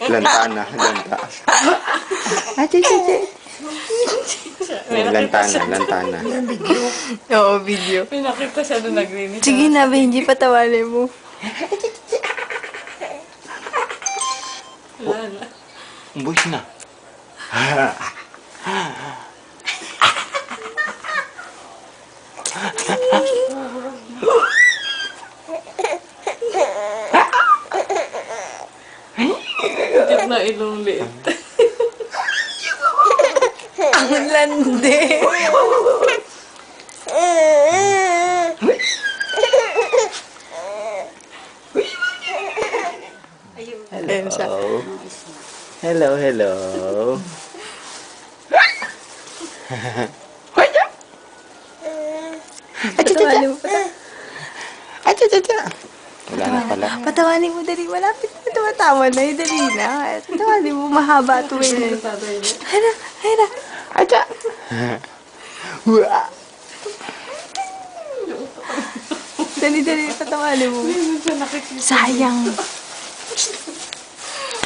Lantana, lanta. Lantana. Oo, video. May nakita siya doon naglinis. Sige na, Benji, patawanin mo. Wala na. Buwis na. Tip na ilong liit. Ang landi. Ayun siya. Hello, hello. Patawanin mo, Wala na pala. patawanin mo, dali. Malapit na tumatawa na. Dali na. Patawanin mo, mahaba ito eh. Hayra, hayra. Acha. Dali, patawanin mo. Sayang.